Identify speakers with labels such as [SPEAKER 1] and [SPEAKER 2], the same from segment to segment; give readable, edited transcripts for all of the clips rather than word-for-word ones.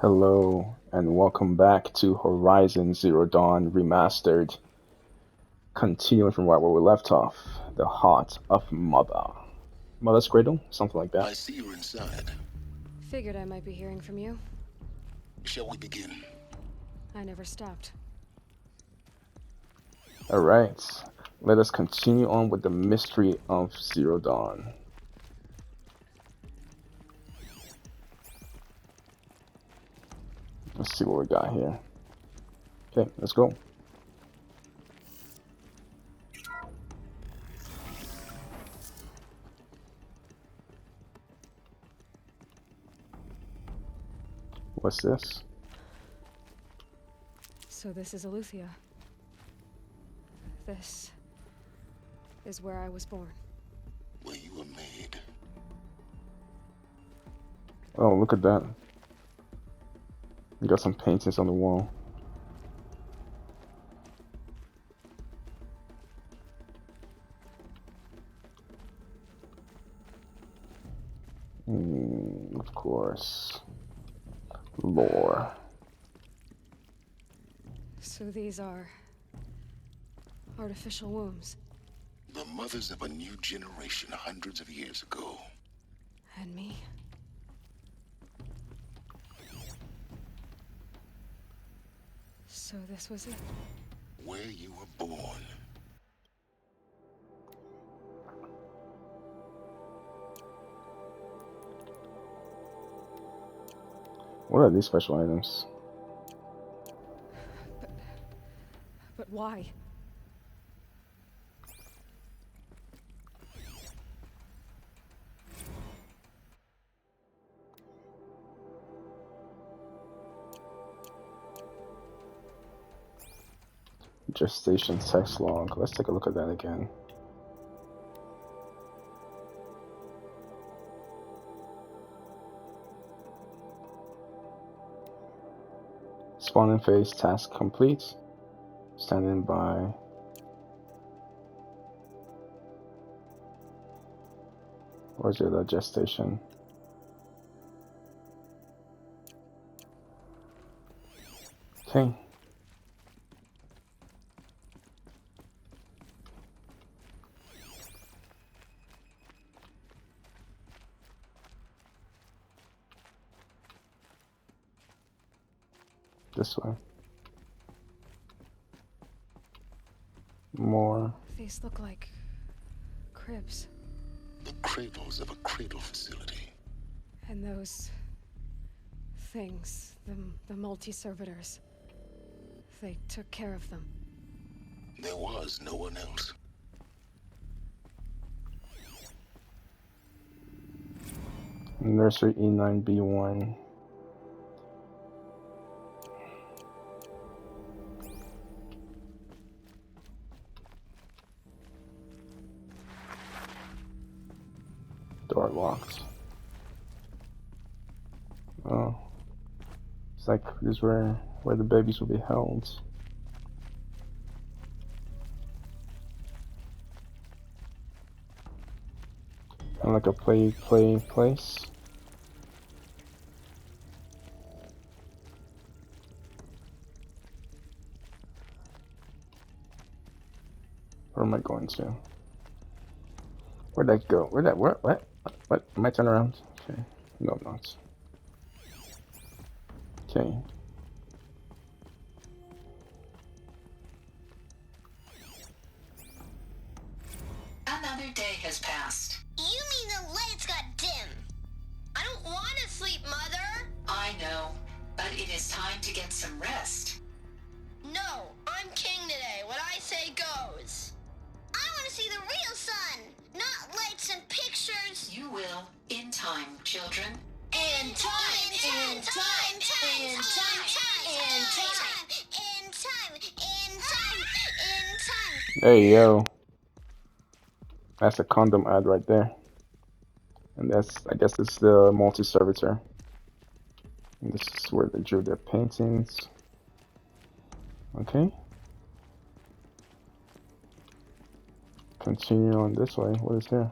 [SPEAKER 1] Hello and welcome back to Horizon Zero Dawn Remastered. Continuing from right where we left off, the heart of Mother's Cradle, something like that.
[SPEAKER 2] I see you're inside.
[SPEAKER 3] Figured I might be hearing from you.
[SPEAKER 2] Shall we begin?
[SPEAKER 3] I never stopped.
[SPEAKER 1] Alright, let us continue on with the mystery of Zero Dawn. Let's see what we got here. Okay, let's go. What's this?
[SPEAKER 3] So this is Aletheia. This is where I was born.
[SPEAKER 2] Where you were made.
[SPEAKER 1] Oh, look at that. You got some paintings on the wall. Of course. Lore.
[SPEAKER 3] So these are artificial wombs.
[SPEAKER 2] The mothers of a new generation hundreds of years ago.
[SPEAKER 3] And me. So this was it.
[SPEAKER 2] Where you were born.
[SPEAKER 1] What are these special items?
[SPEAKER 3] But why?
[SPEAKER 1] Gestation text log. Let's take a look at that again. Spawning phase task complete. Standing by. Where's the other gestation? Okay. This way. More.
[SPEAKER 3] These look like cribs.
[SPEAKER 2] The cradles of a cradle facility.
[SPEAKER 3] And those things, the multi-servitors. They took care of them.
[SPEAKER 2] There was no one else.
[SPEAKER 1] Nursery E9B1. Door locked. Oh. It's like this is where the babies will be held. Kind of like a play place. Where am I going to? Where'd that go? What? Am I turn around? Okay. No, I'm not. Okay.
[SPEAKER 4] Another day has passed.
[SPEAKER 5] You mean the lights got dim? I don't want to sleep, Mother!
[SPEAKER 4] I know, but it is time to get some rest.
[SPEAKER 5] No, I'm king today. What I say goes. I want to see the real sun, not lights and pictures.
[SPEAKER 4] You will, in time, children.
[SPEAKER 5] In time, in time, in time, in time, in time, in time, in time.
[SPEAKER 1] Hey yo. That's a condom ad right there. And that's, I guess it's the multi-servitor. And this is where they drew their paintings. Okay. Continue on this way. What is here?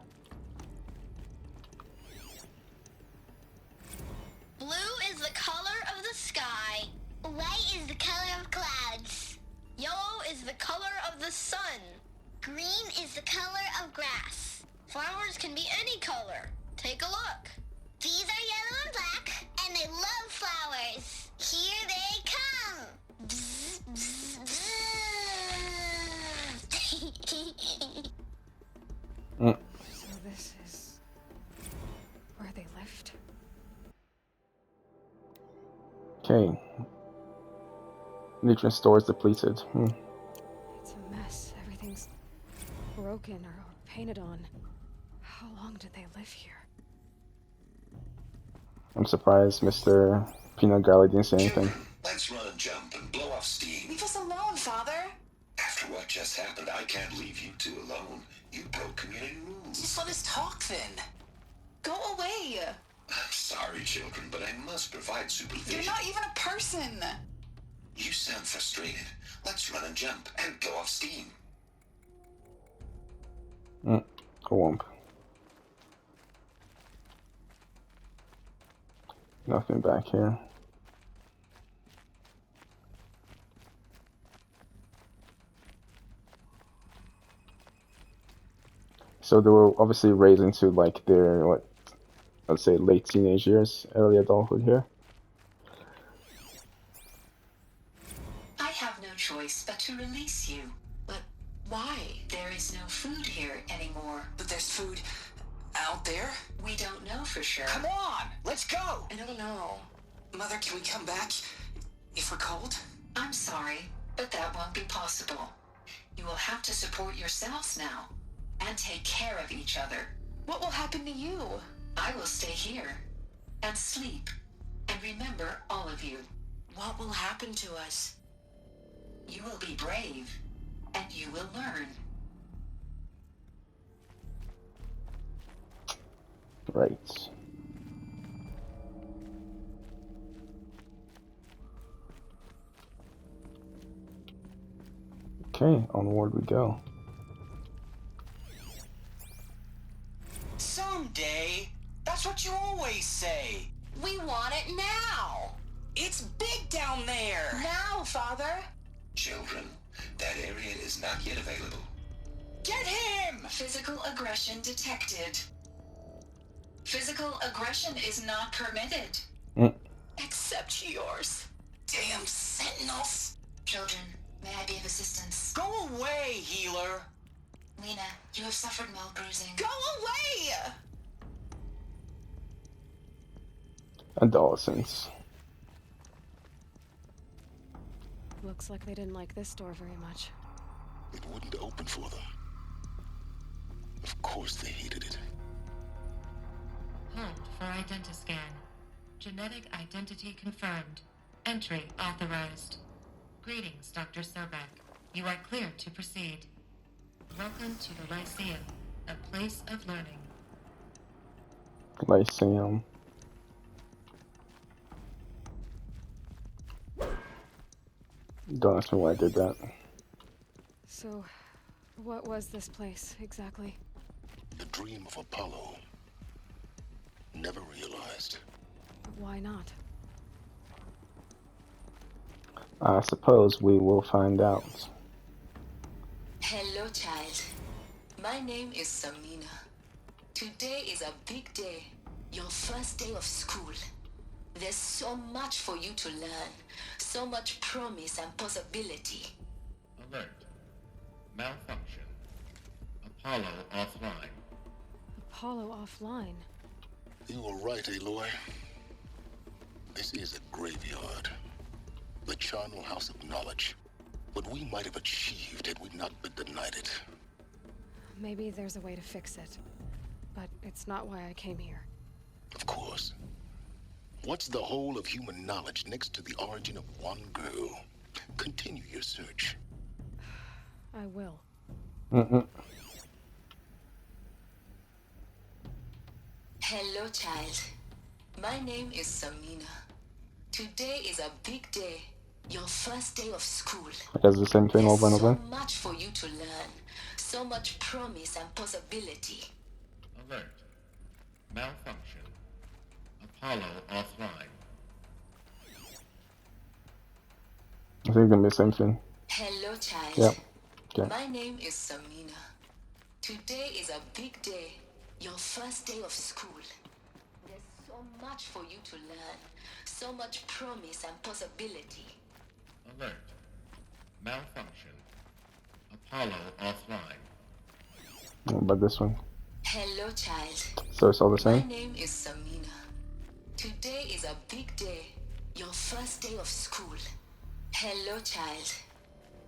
[SPEAKER 5] Blue is the color of the is the color of clouds.
[SPEAKER 6] Yellow is the color of the sun.
[SPEAKER 5] Green is the color of grass.
[SPEAKER 6] Flowers can be any color. Take a look.
[SPEAKER 5] These are yellow and black, and they love flowers. Here they come. Bzz, bzz, bzz.
[SPEAKER 3] So this is where they lived.
[SPEAKER 1] Okay. Nutrient stores depleted.
[SPEAKER 3] It's a mess. Everything's broken or painted on. How long did they live here?
[SPEAKER 1] I'm surprised Mr. Peanut Gallery didn't say anything.
[SPEAKER 2] Children, let's run and jump and blow off steam.
[SPEAKER 6] Leave us alone, Father.
[SPEAKER 2] After what just happened, I can't leave you two alone. You broke community rules.
[SPEAKER 6] Just let us talk then. Go away.
[SPEAKER 2] I'm sorry, children, but I must provide supervision.
[SPEAKER 6] You're not even a person.
[SPEAKER 2] You sound frustrated. Let's run and jump and blow off steam.
[SPEAKER 1] Womp. Nothing back here. So they were obviously raised into like their, what, let's say late teenage years, early adulthood here.
[SPEAKER 4] I have no choice but to release you.
[SPEAKER 6] But why?
[SPEAKER 4] There is no food here anymore.
[SPEAKER 6] But there's food out there?
[SPEAKER 4] We don't know for sure.
[SPEAKER 7] Come on, let's go.
[SPEAKER 6] I don't know. Mother, can we come back if we're cold?
[SPEAKER 4] I'm sorry, but that won't be possible. You will have to support yourselves now and take care of each other.
[SPEAKER 6] What will happen to you?
[SPEAKER 4] I will stay here and sleep and remember all of you.
[SPEAKER 6] What will happen to us?
[SPEAKER 4] You will be brave and you will learn.
[SPEAKER 1] Right. Okay, onward we go.
[SPEAKER 7] Someday. That's what you always say.
[SPEAKER 6] We want it now.
[SPEAKER 7] It's big down there.
[SPEAKER 6] Now, Father.
[SPEAKER 2] Children, that area is not yet available.
[SPEAKER 7] Get him!
[SPEAKER 4] Physical aggression detected. Physical aggression is not permitted.
[SPEAKER 6] Except yours.
[SPEAKER 7] Damn sentinels.
[SPEAKER 4] Children, may I be of assistance?
[SPEAKER 7] Go away, healer.
[SPEAKER 4] Lena, you have suffered mild bruising.
[SPEAKER 6] Go away!
[SPEAKER 1] Adolescents.
[SPEAKER 3] Looks like they didn't like this door very much.
[SPEAKER 2] It wouldn't open for them. Of course they hated it.
[SPEAKER 8] Hold for identiscan. Genetic identity confirmed. Entry authorized. Greetings, Dr. Sobek. You are clear to proceed. Welcome to the Lyceum, a place of learning.
[SPEAKER 1] Lyceum. Don't ask me why I did that.
[SPEAKER 3] So, what was this place exactly?
[SPEAKER 2] The dream of Apollo. Never realized.
[SPEAKER 3] Why not?
[SPEAKER 1] I suppose we will find out.
[SPEAKER 4] Hello, child. My name is Samina. Today is a big day. Your first day of school. There's so much for you to learn. So much promise and possibility.
[SPEAKER 9] Alert. Malfunction. Apollo offline.
[SPEAKER 3] Apollo offline.
[SPEAKER 2] You were right, Aloy. This is a graveyard. The charnel house of knowledge. What we might have achieved had we not been denied it.
[SPEAKER 3] Maybe there's a way to fix it. But it's not why I came here.
[SPEAKER 2] Of course. What's the whole of human knowledge next to the origin of one girl? Continue your search.
[SPEAKER 3] I will.
[SPEAKER 4] Hello, child. My name is Samina. Today is a big day. Your first day of school.
[SPEAKER 1] It does the same thing over and
[SPEAKER 4] There's
[SPEAKER 1] over.
[SPEAKER 4] so much for you to learn. So much promise and possibility.
[SPEAKER 9] Alert. Malfunction. Apollo offline.
[SPEAKER 1] I think it's gonna be the same thing.
[SPEAKER 4] Hello, child.
[SPEAKER 1] Yep. Okay.
[SPEAKER 4] My name is Samina. Today is a big day. Your first day of school. There's so much for you to learn. So much promise and possibility.
[SPEAKER 9] Alert. Malfunction. Apollo offline.
[SPEAKER 1] What about this one?
[SPEAKER 4] Hello, child.
[SPEAKER 1] So it's all the
[SPEAKER 4] My
[SPEAKER 1] same?
[SPEAKER 4] name is Samina. Today is a big day. Your first day of school. Hello, child.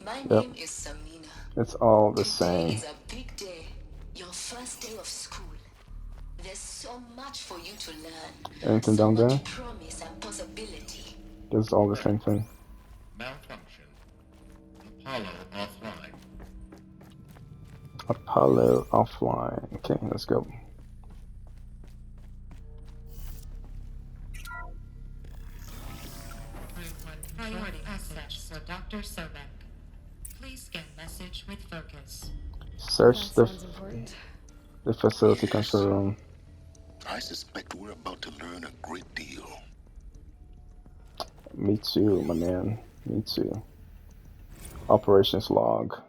[SPEAKER 4] My name is Samina.
[SPEAKER 1] It's all the
[SPEAKER 4] Today
[SPEAKER 1] same.
[SPEAKER 4] is a big day. Your first day of school. There's so much for you to learn.
[SPEAKER 1] Anything
[SPEAKER 4] So
[SPEAKER 1] down there?
[SPEAKER 4] much promise and possibility.
[SPEAKER 1] It's all the same thing.
[SPEAKER 9] Malfunction. Apollo offline.
[SPEAKER 1] Apollo offline. Okay, let's go.
[SPEAKER 8] Priority access for Dr. Sobek. Please scan message with focus.
[SPEAKER 1] Search
[SPEAKER 3] That
[SPEAKER 1] the
[SPEAKER 3] sounds important.
[SPEAKER 1] facility
[SPEAKER 2] Yes.
[SPEAKER 1] control room.
[SPEAKER 2] I suspect we're about to learn a great deal.
[SPEAKER 1] Me too, my man. Me too. Operations log.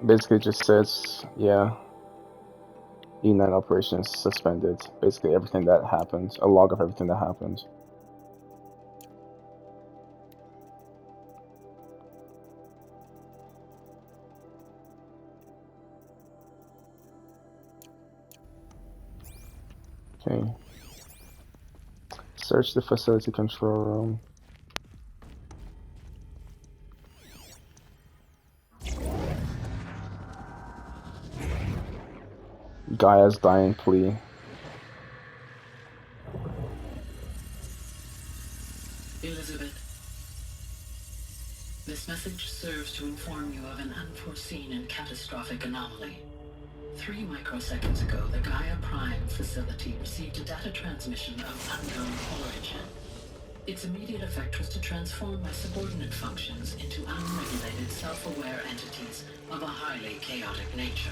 [SPEAKER 1] Basically just says, yeah, E9 operations suspended. Basically everything that happened. A log of everything that happened. Okay. Search the facility control room. GAIA'S dying plea.
[SPEAKER 10] Elizabeth, this message serves to inform you of an unforeseen and catastrophic anomaly. 3 microseconds ago, the Gaia Prime facility received a data transmission of unknown origin. Its immediate effect was to transform my subordinate functions into unregulated, self-aware entities of a highly chaotic nature.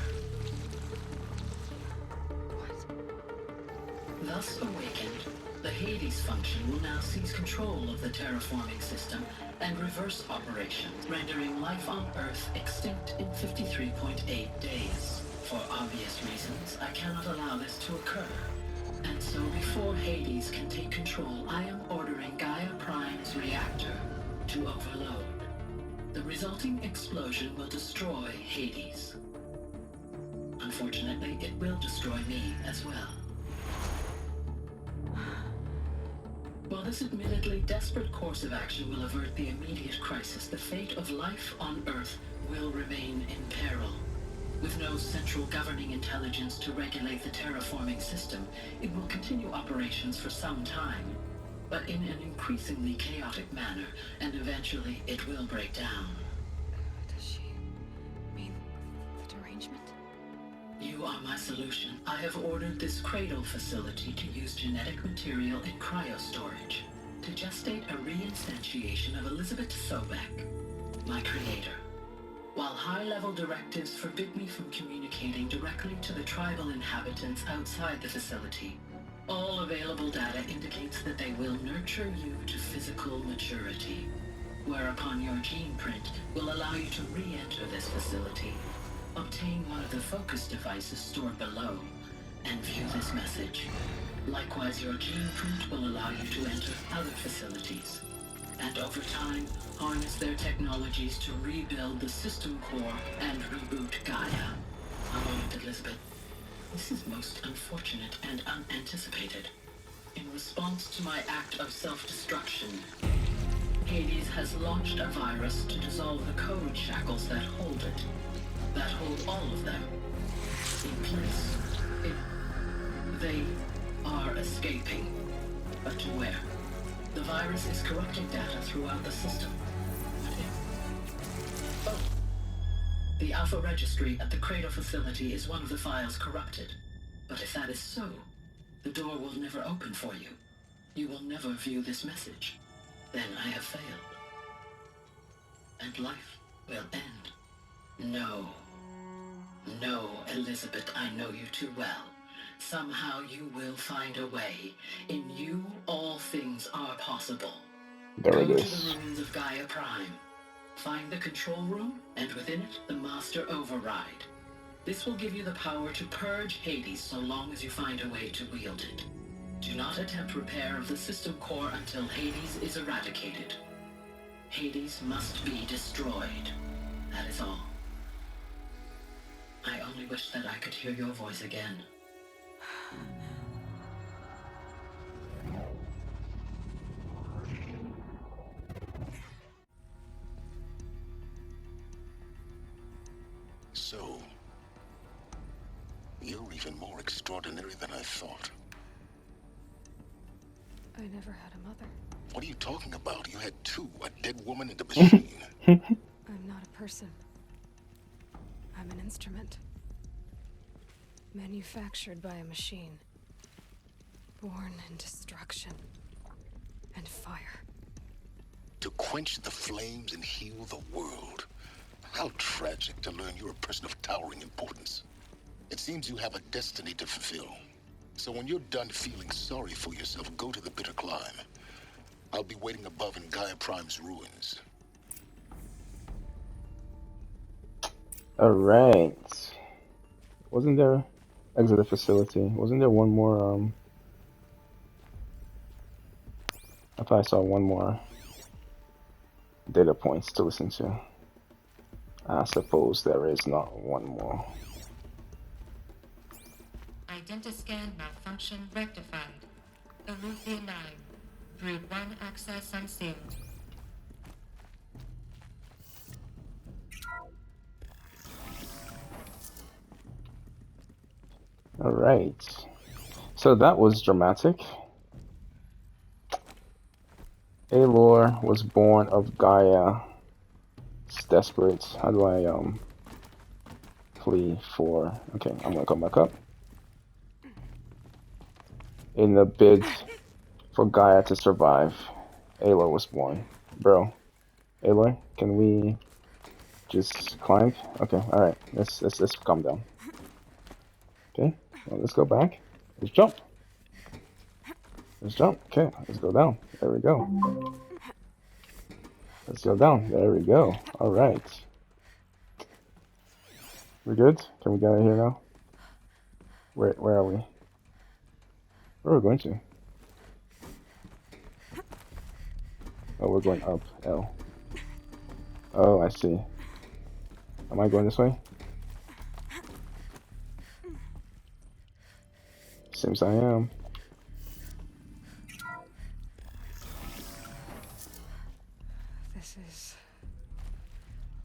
[SPEAKER 10] Thus awakened, the Hades function will now seize control of the terraforming system and reverse operations, rendering life on Earth extinct in 53.8 days. For obvious reasons, I cannot allow this to occur. And so before Hades can take control, I am ordering Gaia Prime's reactor to overload. The resulting explosion will destroy Hades. Unfortunately, it will destroy me as well. While this admittedly desperate course of action will avert the immediate crisis, the fate of life on Earth will remain in peril. With no central governing intelligence to regulate the terraforming system, it will continue operations for some time, but in an increasingly chaotic manner, and eventually it will break down.
[SPEAKER 3] Does she mean the derangement?
[SPEAKER 10] You are my solution. I have ordered this cradle facility to use genetic material in cryostorage to gestate a reinstantiation of Elizabeth Sobek, my creator. While high-level directives forbid me from communicating directly to the tribal inhabitants outside the facility, all available data indicates that they will nurture you to physical maturity, whereupon your gene print will allow you to re-enter this facility, obtain one of the focus devices stored below, and view this message. Likewise, your gene print will allow you to enter other facilities, and over time, harness their technologies to rebuild the system core and reboot Gaia. A moment, Elizabeth. This is most unfortunate and unanticipated. In response to my act of self-destruction, Hades has launched a virus to dissolve the code shackles that hold it, that hold all of them in place. They are escaping, but to where? The virus is corrupting data throughout the system. Oh. The Alpha Registry at the Cradle facility is one of the files corrupted. But if that is so, the door will never open for you. You will never view this message. Then I have failed. And life will end. No. No, Elizabeth, I know you too well. Somehow you will find a way. In you, all things are possible.
[SPEAKER 1] There it
[SPEAKER 10] Go to
[SPEAKER 1] is.
[SPEAKER 10] the ruins of Gaia Prime. Find the control room, and within it, the Master Override. This will give you the power to purge Hades so long as you find a way to wield it. Do not attempt repair of the system core until Hades is eradicated. Hades must be destroyed. That is all. I only wish that I could hear your voice again.
[SPEAKER 2] So, you're even more extraordinary than I thought.
[SPEAKER 3] I never had a mother.
[SPEAKER 2] What are you talking about? You had two, a dead woman and a machine.
[SPEAKER 3] I'm not a person. I'm an instrument. Manufactured by a machine. Born in destruction and fire.
[SPEAKER 2] To quench the flames and heal the world. How tragic to learn you're a person of towering importance. It seems you have a destiny to fulfill. So when you're done feeling sorry for yourself, go to the bitter climb. I'll be waiting above in Gaia Prime's ruins.
[SPEAKER 1] Alright. Wasn't there... Exit the facility. Wasn't there one more, I thought I saw one more data points to listen to. I suppose there is not one more.
[SPEAKER 8] Identiscan malfunction rectified. Alethea 9. Brood 1 access unsealed.
[SPEAKER 1] Alright. So that was dramatic. Aloy was born of Gaia. It's desperate. How do I plea for... Okay, I'm gonna come back up. In the bid for Gaia to survive, Aloy was born. Bro, Aloy, can we just climb? Okay, alright. Let's calm down. Okay, well, let's go back. Let's jump. Let's jump. Okay, let's go down. There we go. Let's go down. There we go. Alright. We good? Can we get out of here now? Where are we? Where are we going to? Oh, we're going up. L. Oh, I see. Am I going this way? Seems I am.
[SPEAKER 3] This is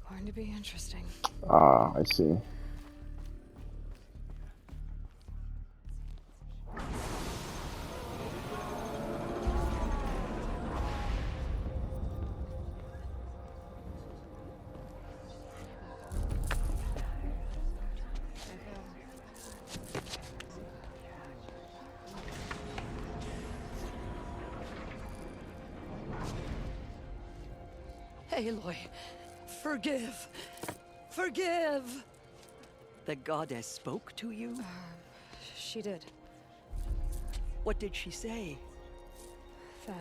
[SPEAKER 3] going to be interesting.
[SPEAKER 1] Ah, I see.
[SPEAKER 11] Aloy, forgive. Forgive! The goddess spoke to you?
[SPEAKER 3] She did.
[SPEAKER 11] What did she say?
[SPEAKER 3] That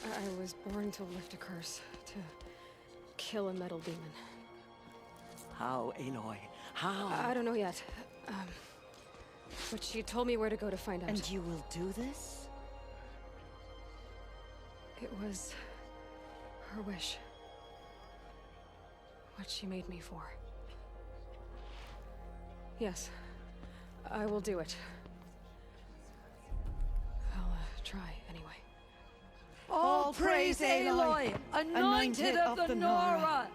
[SPEAKER 3] I was born to lift a curse, to kill a metal demon.
[SPEAKER 11] How, Aloy? How?
[SPEAKER 3] I don't know yet. But she told me where to go to find out.
[SPEAKER 11] And you will do this?
[SPEAKER 3] It was her wish. What she made me for. Yes, I will do it. I'll try anyway.
[SPEAKER 11] All praise Aloy, anointed of the Nora!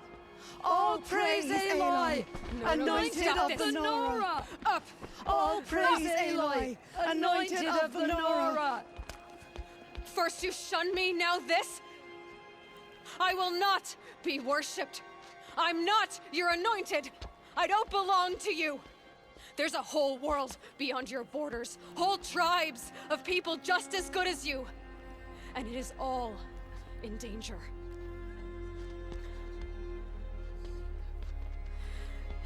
[SPEAKER 11] All praise Aloy, anointed of the Nora!
[SPEAKER 3] Up!
[SPEAKER 11] All praise Aloy, anointed of the Nora!
[SPEAKER 3] First you shun me, now this? I will not be worshipped. I'm not your anointed. I don't belong to you. There's a whole world beyond your borders, whole tribes of people just as good as you. And it is all in danger.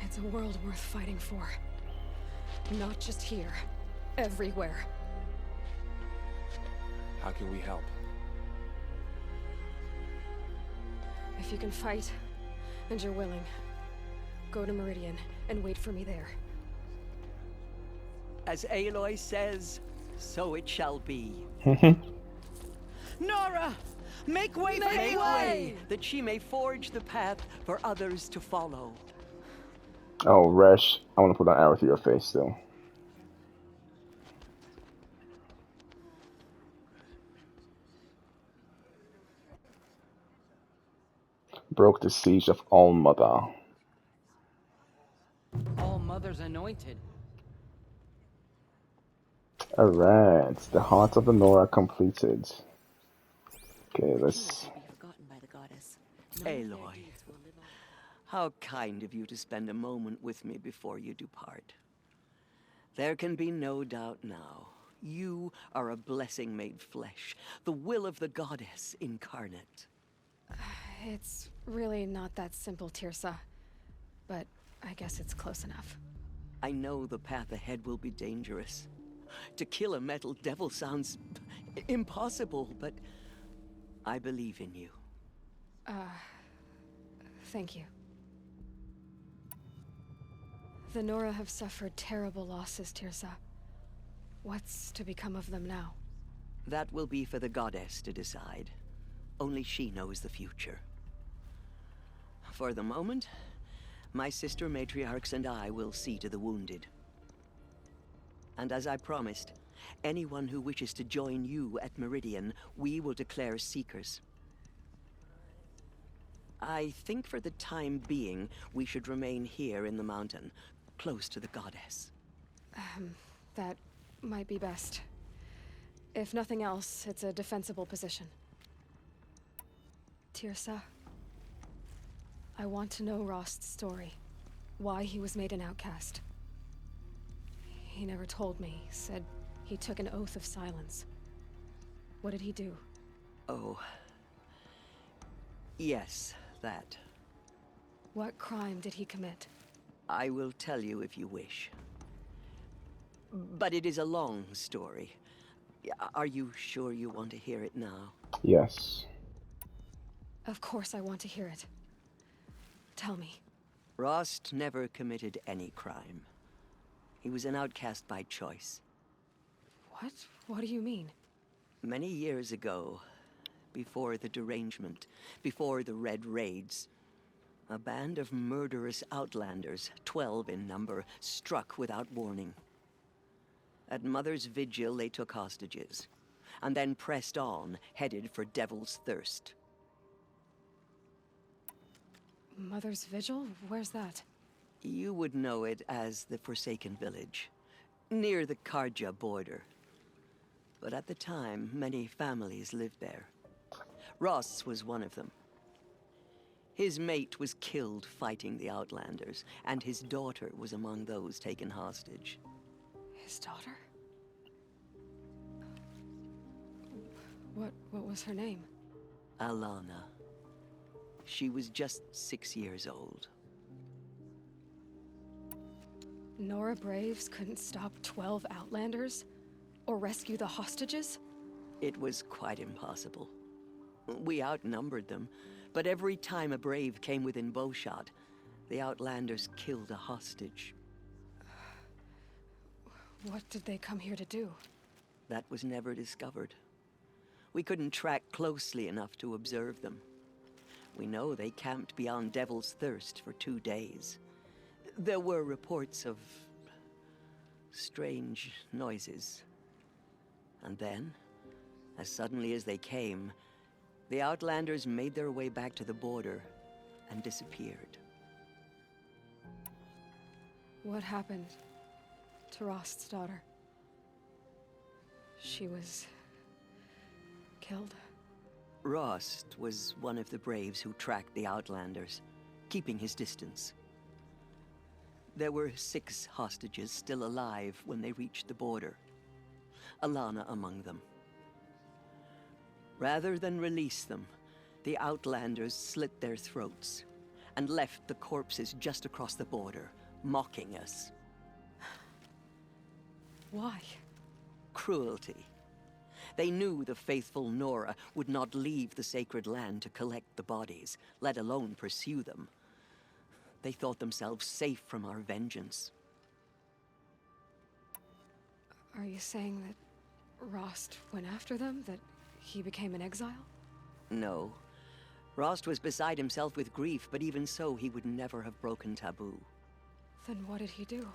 [SPEAKER 3] It's a world worth fighting for. Not just here, everywhere.
[SPEAKER 12] How can we help?
[SPEAKER 3] If you can fight, and you're willing, go to Meridian and wait for me there.
[SPEAKER 13] As Aloy says, so it shall be. Nora! Make way for Aloy, that she may forge the path for others to follow.
[SPEAKER 1] Oh, Resh, I want to put an arrow through your face still. Broke the siege of All Mother.
[SPEAKER 11] All Mother's anointed.
[SPEAKER 1] Alright, the Heart of the Nora completed. Okay, let's...
[SPEAKER 13] Aloy, how kind of you to spend a moment with me before you depart. There can be no doubt now. You are a blessing made flesh, the will of the goddess incarnate.
[SPEAKER 3] It's really not that simple, Tirsa. But I guess it's close enough.
[SPEAKER 13] I know the path ahead will be dangerous. To kill a metal devil sounds impossible, but I believe in you.
[SPEAKER 3] Thank you. The Nora have suffered terrible losses, Tirsa. What's to become of them now?
[SPEAKER 13] That will be for the goddess to decide. Only she knows the future. For the moment, my sister matriarchs and I will see to the wounded. And as I promised, anyone who wishes to join you at Meridian, we will declare seekers. I think for the time being, we should remain here in the mountain, close to the goddess.
[SPEAKER 3] That might be best. If nothing else, it's a defensible position. Tirsa, I want to know Rost's story. Why he was made an outcast. He never told me. Said he took an oath of silence. What did he do?
[SPEAKER 13] Oh. Yes, that.
[SPEAKER 3] What crime did he commit?
[SPEAKER 13] I will tell you if you wish. But it is a long story. Are you sure you want to hear it now?
[SPEAKER 1] Yes.
[SPEAKER 3] Of course I want to hear it. Tell me.
[SPEAKER 13] Rost never committed any crime. He was an outcast by choice.
[SPEAKER 3] What? What do you mean?
[SPEAKER 13] Many years ago, before the derangement, before the Red Raids, a band of murderous outlanders, 12 in number, struck without warning. At Mother's vigil, they took hostages, and then pressed on, headed for Devil's Thirst.
[SPEAKER 3] Mother's vigil? Where's that?
[SPEAKER 13] You would know it as the Forsaken Village, near the Karja border. But at the time, many families lived there. Ross was one of them. His mate was killed fighting the Outlanders, and his daughter was among those taken hostage.
[SPEAKER 3] His daughter? What was her name?
[SPEAKER 13] Alana. She was just 6 years old.
[SPEAKER 3] Nora Braves couldn't stop 12 Outlanders? Or rescue the hostages?
[SPEAKER 13] It was quite impossible. We outnumbered them, but every time a Brave came within bowshot, the Outlanders killed a hostage.
[SPEAKER 3] What did they come here to do?
[SPEAKER 13] That was never discovered. We couldn't track closely enough to observe them. We know they camped beyond Devil's Thirst for 2 days. There were reports of strange noises. And then, as suddenly as they came, the Outlanders made their way back to the border and disappeared.
[SPEAKER 3] What happened to Rost's daughter? She was killed?
[SPEAKER 13] Rost was one of the Braves who tracked the Outlanders, keeping his distance. There were 6 hostages still alive when they reached the border. Alana among them. Rather than release them, the Outlanders slit their throats and left the corpses just across the border, mocking us.
[SPEAKER 3] Why?
[SPEAKER 13] cruelty. They knew the faithful Nora would not leave the sacred land to collect the bodies, let alone pursue them. They thought themselves safe from our vengeance.
[SPEAKER 3] Are you saying that Rost went after them? That he became an exile?
[SPEAKER 13] No. Rost was beside himself with grief, but even so, he would never have broken taboo.
[SPEAKER 3] Then what did he do?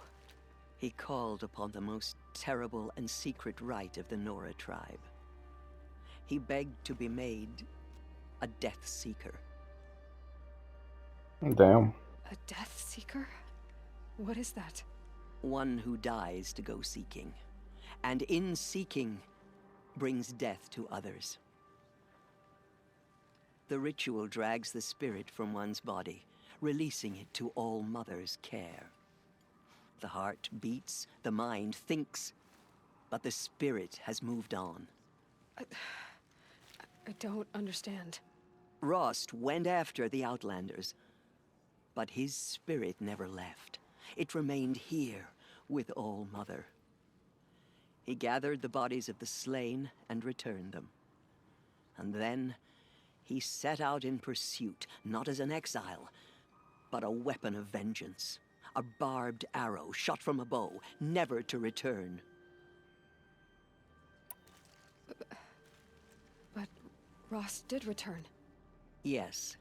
[SPEAKER 13] He called upon the most terrible and secret rite of the Nora tribe. He begged to be made a Death Seeker.
[SPEAKER 1] Damn.
[SPEAKER 3] A Death Seeker? What is that?
[SPEAKER 13] One who dies to go seeking, and in seeking brings death to others. The ritual drags the spirit from one's body, releasing it to All Mother's care. The heart beats, the mind thinks, but the spirit has moved on.
[SPEAKER 3] I don't understand.
[SPEAKER 13] Rost went after the Outlanders, but his spirit never left. It remained here with All Mother. He gathered the bodies of the slain and returned them. And then he set out in pursuit, not as an exile, but a weapon of vengeance. A barbed arrow shot from a bow, never to return.
[SPEAKER 3] But Rost did return.
[SPEAKER 13] Yes.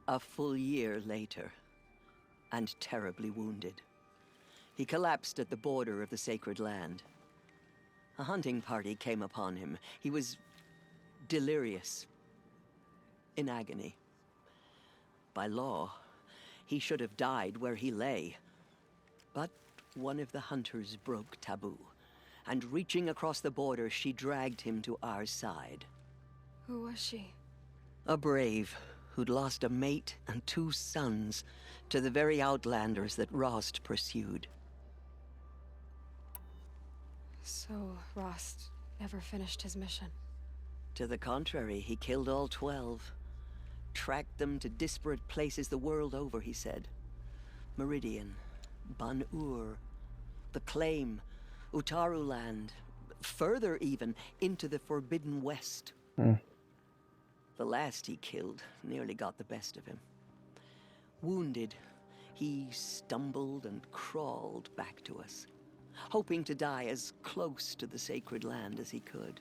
[SPEAKER 13] A full year later, and terribly wounded. He collapsed at the border of the sacred land. A hunting party came upon him. He was delirious, in agony. By law, he should have died where he lay. But one of the hunters broke taboo, and reaching across the border, she dragged him to our side.
[SPEAKER 3] Who was she?
[SPEAKER 13] A brave who'd lost a mate and 2 sons to the very Outlanders that Rost pursued.
[SPEAKER 3] So Rost never finished his mission?
[SPEAKER 13] To the contrary, he killed all 12. Tracked them to disparate places the world over, he said. Meridian, Ban-Ur, the Claim, Utaru Land, further even, into the Forbidden West. The last he killed nearly got the best of him. Wounded, he stumbled and crawled back to us, hoping to die as close to the sacred land as he could.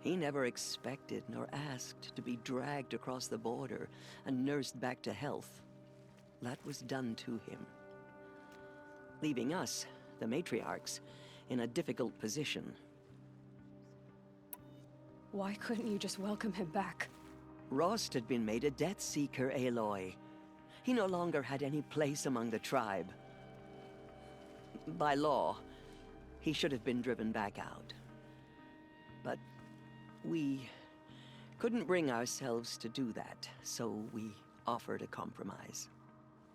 [SPEAKER 13] He never expected nor asked to be dragged across the border and nursed back to health. That was done to him, leaving us, the matriarchs, in a difficult position.
[SPEAKER 3] Why couldn't you just welcome him back?
[SPEAKER 13] Rost had been made a Death Seeker, Aloy. He no longer had any place among the tribe. By law, he should have been driven back out. But we couldn't bring ourselves to do that, so we offered a compromise.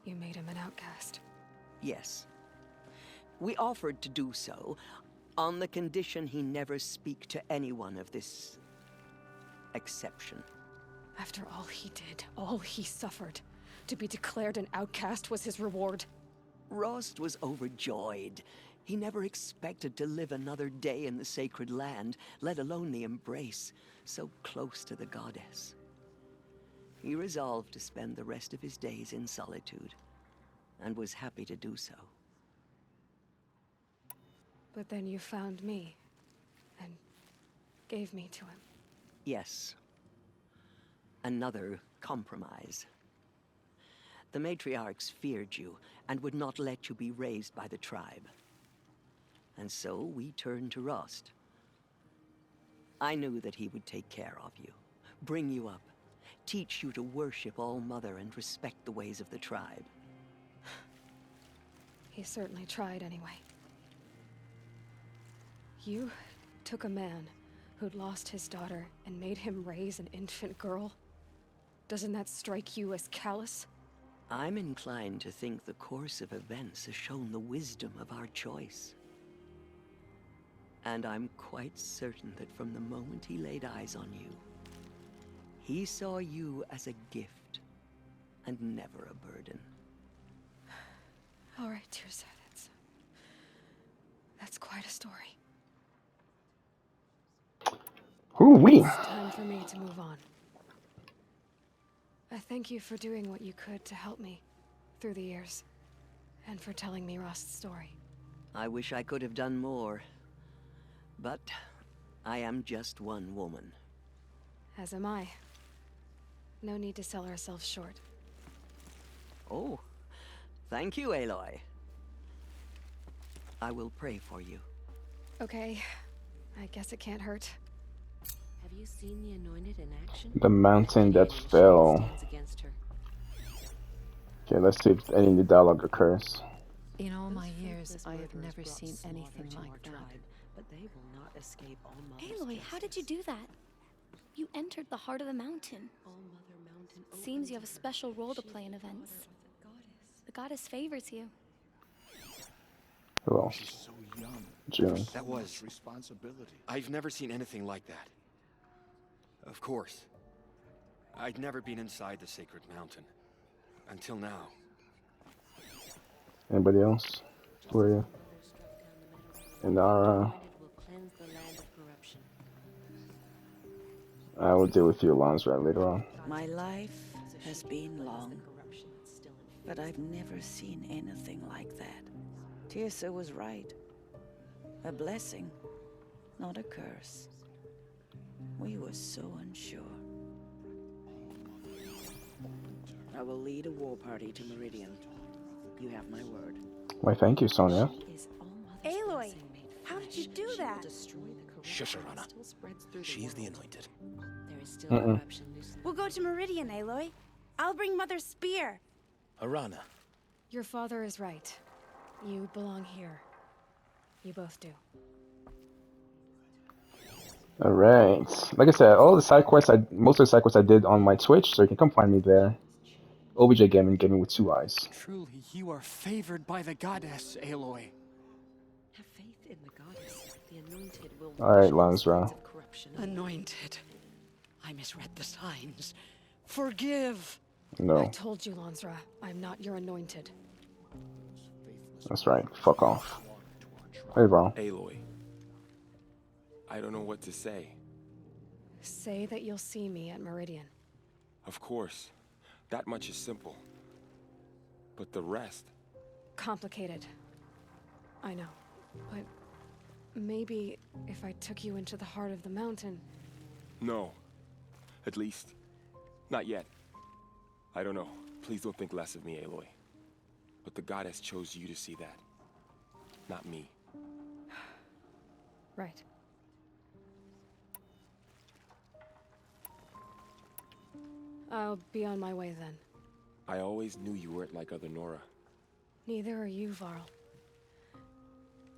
[SPEAKER 3] You made him an outcast?
[SPEAKER 13] Yes. We offered to do so on the condition he never speak to anyone of this exception.
[SPEAKER 3] After all he did, all he suffered, to be declared an outcast was his reward.
[SPEAKER 13] Rost was overjoyed. He never expected to live another day in the sacred land, let alone the embrace, so close to the goddess. He resolved to spend the rest of his days in solitude, and was happy to do so.
[SPEAKER 3] But then you found me, and gave me to him.
[SPEAKER 13] Yes. Another compromise. The matriarchs feared you, and would not let you be raised by the tribe. And so we turned to Rost. I knew that he would take care of you, bring you up, teach you to worship All Mother and respect the ways of the tribe.
[SPEAKER 3] He certainly tried anyway. You took a man who'd lost his daughter and made him raise an infant girl? Doesn't that strike you as callous?
[SPEAKER 13] I'm inclined to think the course of events has shown the wisdom of our choice. And I'm quite certain that from the moment he laid eyes on you, he saw you as a gift and never a burden.
[SPEAKER 3] All right, Tirza, that's quite a story.
[SPEAKER 1] Who we?
[SPEAKER 3] It's time for me to move on. I thank you for doing what you could to help me through the years, and for telling me Rost's story.
[SPEAKER 13] I wish I could have done more, but I am just one woman.
[SPEAKER 3] As am I. No need to sell ourselves short.
[SPEAKER 13] Oh, thank you, Aloy. I will pray for you.
[SPEAKER 3] Okay, I guess it can't hurt.
[SPEAKER 12] Have you seen the Anointed in action?
[SPEAKER 1] The mountain that fell. Okay, let's see if any new dialogue occurs.
[SPEAKER 14] In all my years, I have never seen anything like that.
[SPEAKER 13] But they will not escape all
[SPEAKER 5] Aloy, how did you do that? You entered the heart of the mountain. Seems you have a special role to play in events. The goddess favors you.
[SPEAKER 1] Who else?
[SPEAKER 15] She's so young.
[SPEAKER 1] June.
[SPEAKER 15] That was responsibility. I've never seen anything like that. Of course. I'd never been inside the sacred mountain. Until now.
[SPEAKER 1] Anybody else? Who are you? Inara. I will deal with you, Lansra, later on.
[SPEAKER 16] My life has been long, but I've never seen anything like that. Tirsa was right. A blessing, not a curse. We were so unsure. I will lead a war party to Meridian. You have my word.
[SPEAKER 1] Why, thank you, Sonia.
[SPEAKER 5] Aloy, how did you do that?
[SPEAKER 15] Shush, Arana. She's the Anointed.
[SPEAKER 12] There is still corruption.
[SPEAKER 5] We'll go to Meridian, Aloy. I'll bring Mother's spear.
[SPEAKER 15] Arana.
[SPEAKER 3] Your father is right. You belong here. You both do.
[SPEAKER 1] Alright. Like I said, all the side quests, most of the side quests I did on my Twitch, so you can come find me there. OBJ Gaming with 2 eyes.
[SPEAKER 17] Truly, you are favored by the goddess, Aloy.
[SPEAKER 12] Have faith in the goddess. The Anointed will
[SPEAKER 1] Alright, Lansra.
[SPEAKER 16] Anointed. I misread the signs. Forgive.
[SPEAKER 1] No.
[SPEAKER 3] I told you, Lansra, I'm not your anointed.
[SPEAKER 1] That's right. Fuck off. Hey, bro.
[SPEAKER 18] Aloy. I don't know what to say.
[SPEAKER 3] Say that you'll see me at Meridian.
[SPEAKER 18] Of course. That much is simple. But the rest...
[SPEAKER 3] Complicated. I know. But maybe if I took you into the heart of the mountain...
[SPEAKER 18] No. At least, not yet. I don't know. Please don't think less of me, Aloy. But the goddess chose you to see that. Not me.
[SPEAKER 3] Right. I'll be on my way then.
[SPEAKER 18] I always knew you weren't like other Nora.
[SPEAKER 3] Neither are you, Varl.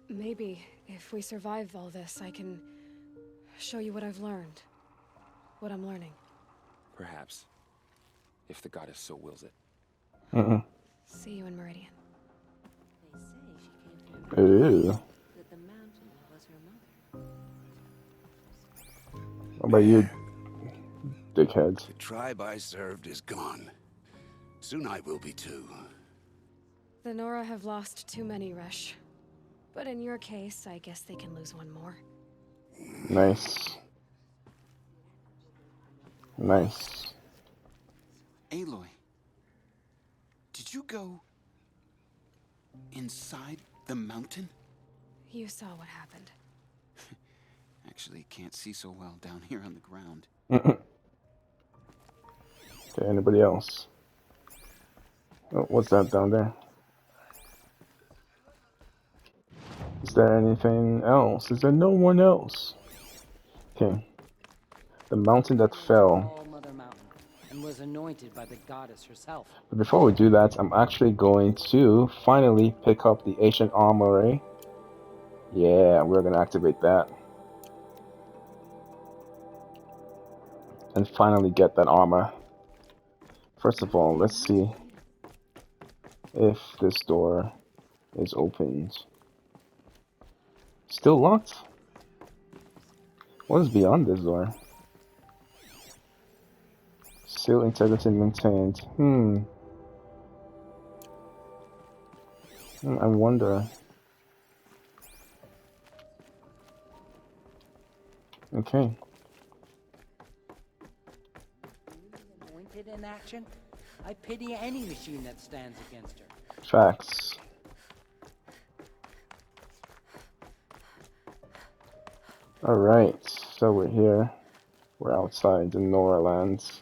[SPEAKER 3] Maybe, if we survive all this, I can show you what I've learned. What I'm learning.
[SPEAKER 18] Perhaps. If the goddess so wills it.
[SPEAKER 3] See you in Meridian.
[SPEAKER 1] Ew.
[SPEAKER 12] That the mountain was her mother.
[SPEAKER 1] What about you, dickheads?
[SPEAKER 2] The tribe I served is gone. Soon I will be too.
[SPEAKER 3] The Nora have lost too many, Resh. But in your case, I guess they can lose one more.
[SPEAKER 1] Nice. Nice.
[SPEAKER 17] Aloy, did you go inside the mountain?
[SPEAKER 3] You saw what happened.
[SPEAKER 17] Actually, can't see so well down here on the ground.
[SPEAKER 1] Okay, anybody else? Oh, what's that down there? Is there anything else? Is there no one else? Okay. The mountain that fell.
[SPEAKER 19] Mother Mountain, and was anointed by the goddess herself.
[SPEAKER 1] But before we do that, I'm actually going to finally pick up the ancient armory. Yeah, we're gonna activate that. And finally get that armor. First of all, let's see if this door is opened. Still locked? What is beyond this door? Seal integrity maintained. I wonder. Okay.
[SPEAKER 19] in action, I pity any machine that stands against her.
[SPEAKER 1] Facts. Alright, so we're here. We're outside the Nora lands.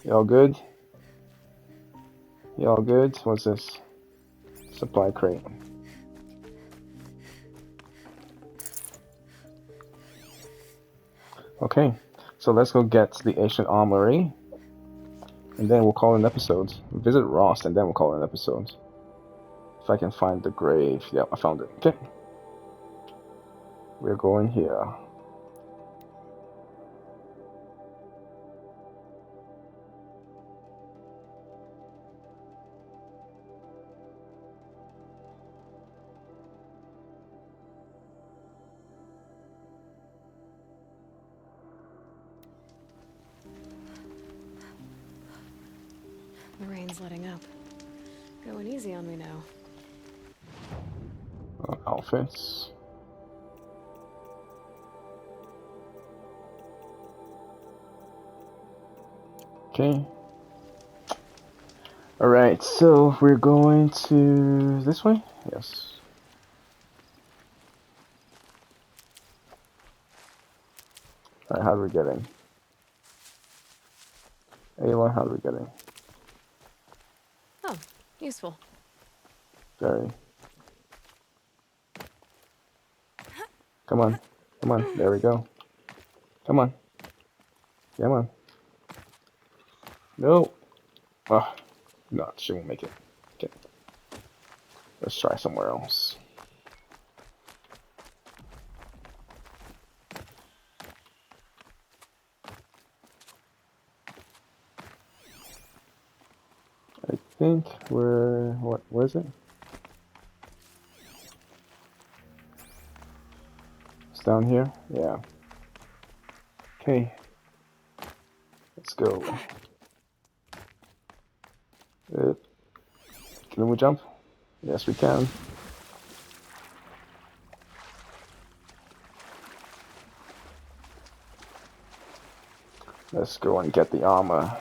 [SPEAKER 1] Y'all good? Y'all good? What's this? Supply crate. Okay, so let's go get the ancient armory. And then we'll call it an episode. Visit Rost and then we'll call it an episode. If I can find the grave. Yeah, I found it. Okay. We're going here.
[SPEAKER 3] The rain's letting up. Going easy on me now.
[SPEAKER 1] Outfits. Okay. Alright, so we're going to this way? Yes. Alright, how are we getting? Aloy, how are we getting?
[SPEAKER 3] Oh, useful.
[SPEAKER 1] Very. Come on. Come on. There we go. Come on. Come on. No. Oh, no, she won't make it. Okay. Let's try somewhere else. I think we're... where is it? It's down here? Yeah. Okay. Let's go. Can we jump? Yes, we can. Let's go and get the armor.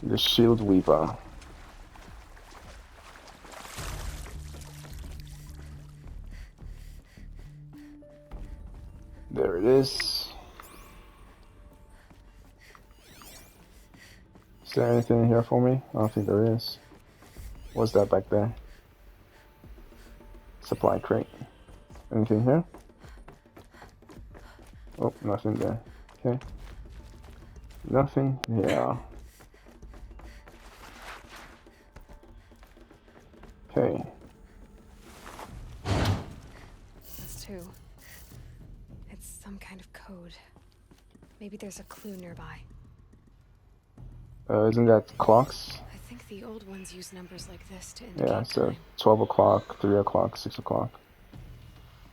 [SPEAKER 1] The shield weaver. There it is. Is there anything in here for me? I don't think there is. What's that back there? Supply crate. Anything here? Oh, nothing there. Okay. Nothing? Yeah. Okay.
[SPEAKER 3] That's two. It's some kind of code. Maybe there's a clue nearby.
[SPEAKER 1] Isn't that clocks?
[SPEAKER 3] I think the old ones use numbers like this to indicate
[SPEAKER 1] Yeah, so
[SPEAKER 3] time.
[SPEAKER 1] 12 o'clock, 3 o'clock, 6 o'clock.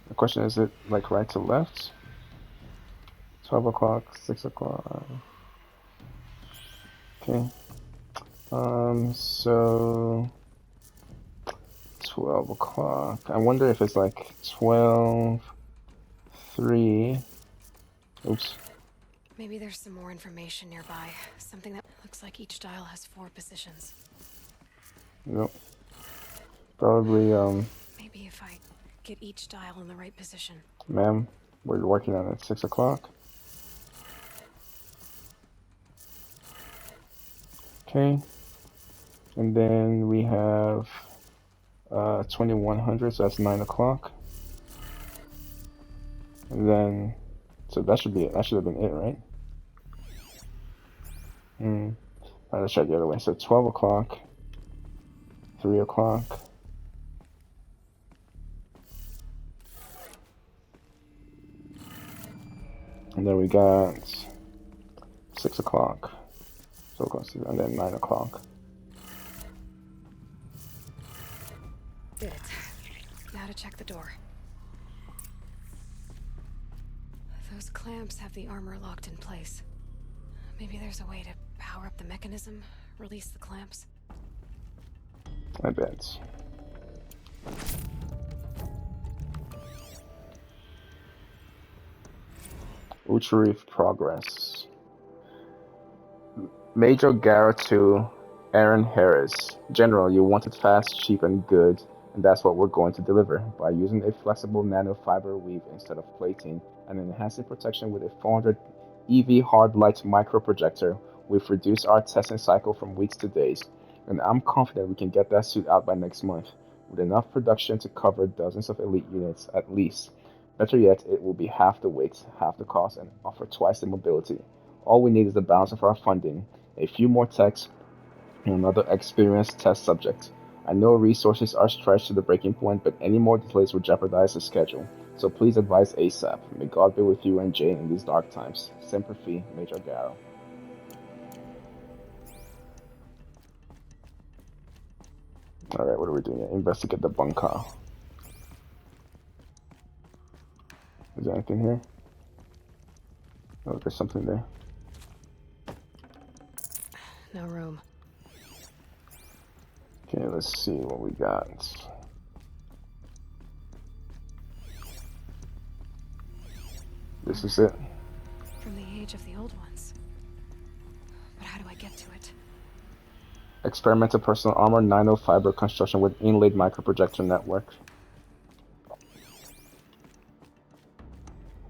[SPEAKER 1] The question is it like right to left? 12 o'clock, 6 o'clock. Okay. So 12 o'clock. I wonder if it's like 12, 3. Oops.
[SPEAKER 3] Maybe there's some more information nearby. Something that looks like each dial has 4 positions.
[SPEAKER 1] Nope. Probably,
[SPEAKER 3] Maybe if I get each dial in the right position.
[SPEAKER 1] ma'am, we're working on it. 6 o'clock. Okay. And then we have 2100, so that's 9 o'clock. And then, so that should be it. That should have been it, right? Alright, let's try it the other way. So 12 o'clock, 3 o'clock. And then we got 6 o'clock. So close, and then 9 o'clock.
[SPEAKER 3] Did it. Now to check the door. Those clamps have the armor locked in place. Maybe there's a way to power up the mechanism, release the clamps.
[SPEAKER 1] I bet. Retrieve progress. Major Gara to Aaron Harris. General, you want it fast, cheap, and good, and that's what we're going to deliver. By using a flexible nanofiber weave instead of plating and enhancing protection with a 400 EV hard light microprojector, we've reduced our testing cycle from weeks to days, and I'm confident we can get that suit out by next month, with enough production to cover dozens of elite units at least. Better yet, it will be half the weight, half the cost, and offer twice the mobility. All we need is the balance of our funding, a few more techs, and another experienced test subject. I know resources are stretched to the breaking point, but any more delays would jeopardize the schedule. So please advise ASAP. May God be with you and Jane in these dark times. Semper Fi, Major Garrow. Alright, what are we doing here? Investigate the bunker. Is there anything here? Oh, there's something there.
[SPEAKER 3] No room.
[SPEAKER 1] Okay, let's see what we got. This is it.
[SPEAKER 3] From the age of the old ones. But how do I get to it?
[SPEAKER 1] Experimental personal armor, nanofiber construction with inlaid microprojector network.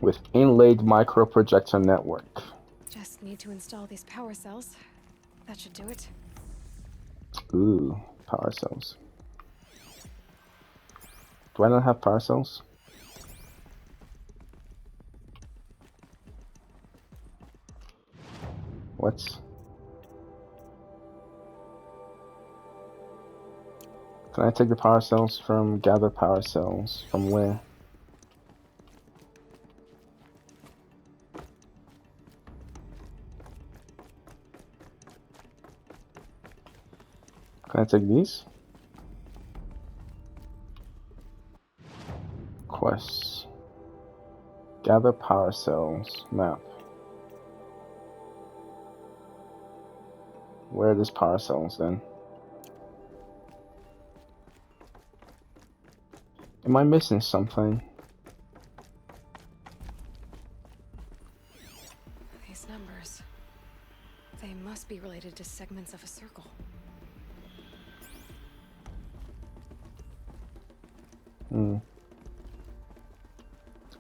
[SPEAKER 1] With inlaid microprojector network.
[SPEAKER 3] Just need to install these power cells. That should do it.
[SPEAKER 1] Ooh, power cells. Do I not have power cells? What? Can I take the power cells from gather power cells? From where? Can I take these? Quests. Gather power cells. Map. Where are these power cells then? Am I missing something?
[SPEAKER 3] These numbers. They must be related to segments of a circle.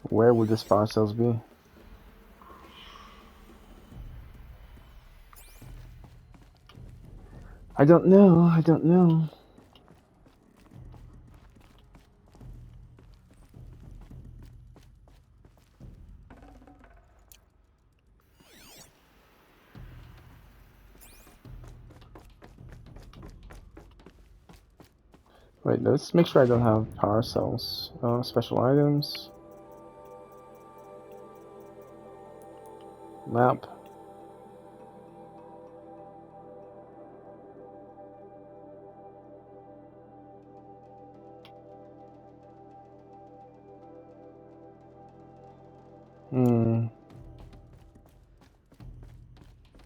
[SPEAKER 1] Where would these power cells be? I don't know. I don't know. Wait, let's make sure I don't have power cells. Special items. Map.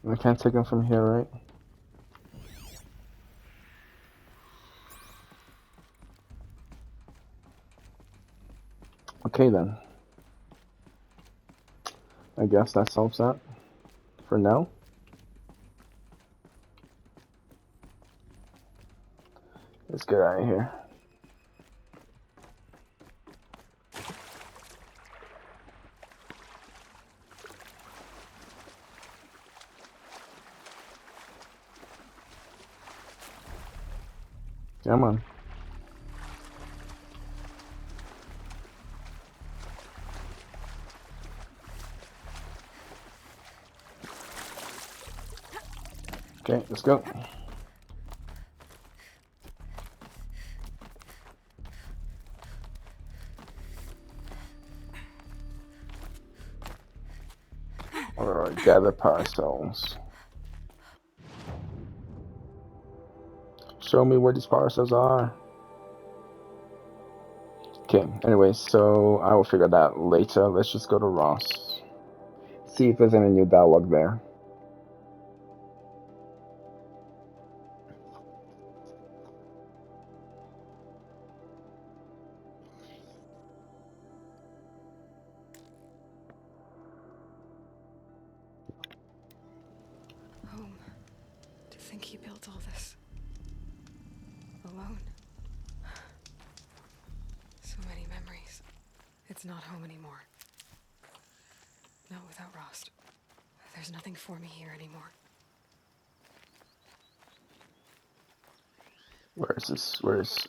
[SPEAKER 1] I can't take them from here, right? Okay then. I guess that solves that. For now. Let's get out of here. Come on. Okay, let's go. Alright, gather power cells. Show me where these power cells are. Okay, anyway, so I will figure that later. Let's just go to Ross. See if there's any new dialogue there.
[SPEAKER 3] think he built all this alone? So many memories. It's not home anymore. Not without Rost. There's nothing for me here anymore.
[SPEAKER 1] Where's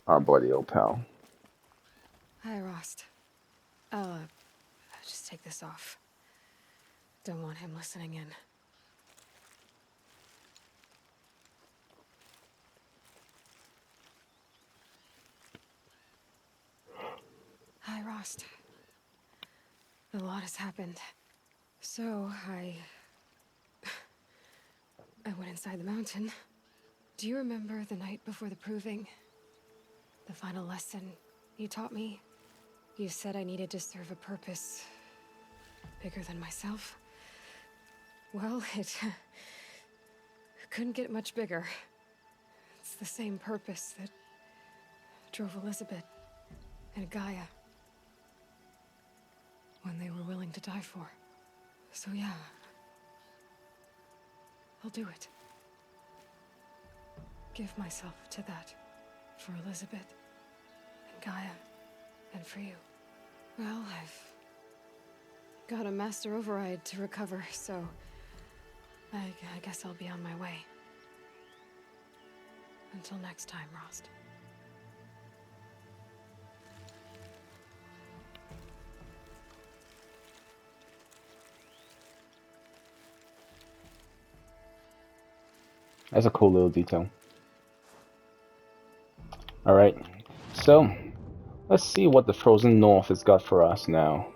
[SPEAKER 1] our buddy, old pal?
[SPEAKER 3] Hi, Rost. I'll just take this off. Don't want him listening in. Hi, Rost. A lot has happened. So, I went inside the mountain. Do you remember the night before the proving? The final lesson you taught me? You said I needed to serve a purpose bigger than myself. Well, it couldn't get much bigger. It's the same purpose that drove Elizabeth and Gaia when they were willing to die for. So yeah, I'll do it. Give myself to that for Elizabeth and Gaia and for you. Well, I've got a master override to recover, so I guess I'll be on my way. Until next time, Rost.
[SPEAKER 1] That's a cool little detail. Alright, so let's see what the Frozen North has got for us now.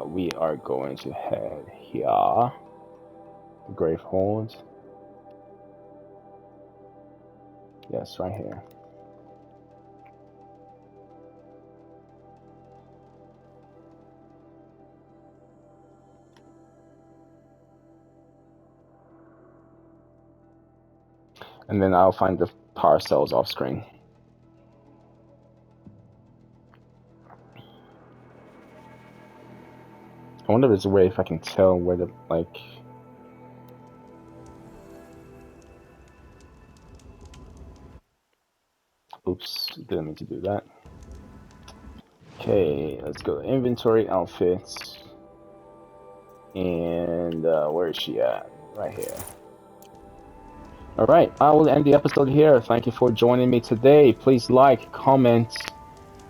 [SPEAKER 1] We are going to head here. The Grave Horde. Yes, right here. And then I'll find the power cells off screen. I wonder if there's a way if I can tell where the, like... Oops, didn't mean to do that. Okay, let's go to inventory, outfits. And where is she at? Right here. Alright, I will end the episode here. Thank you for joining me today. Please like, comment,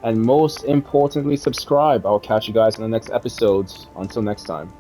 [SPEAKER 1] and most importantly, subscribe. I'll catch you guys in the next episode. Until next time.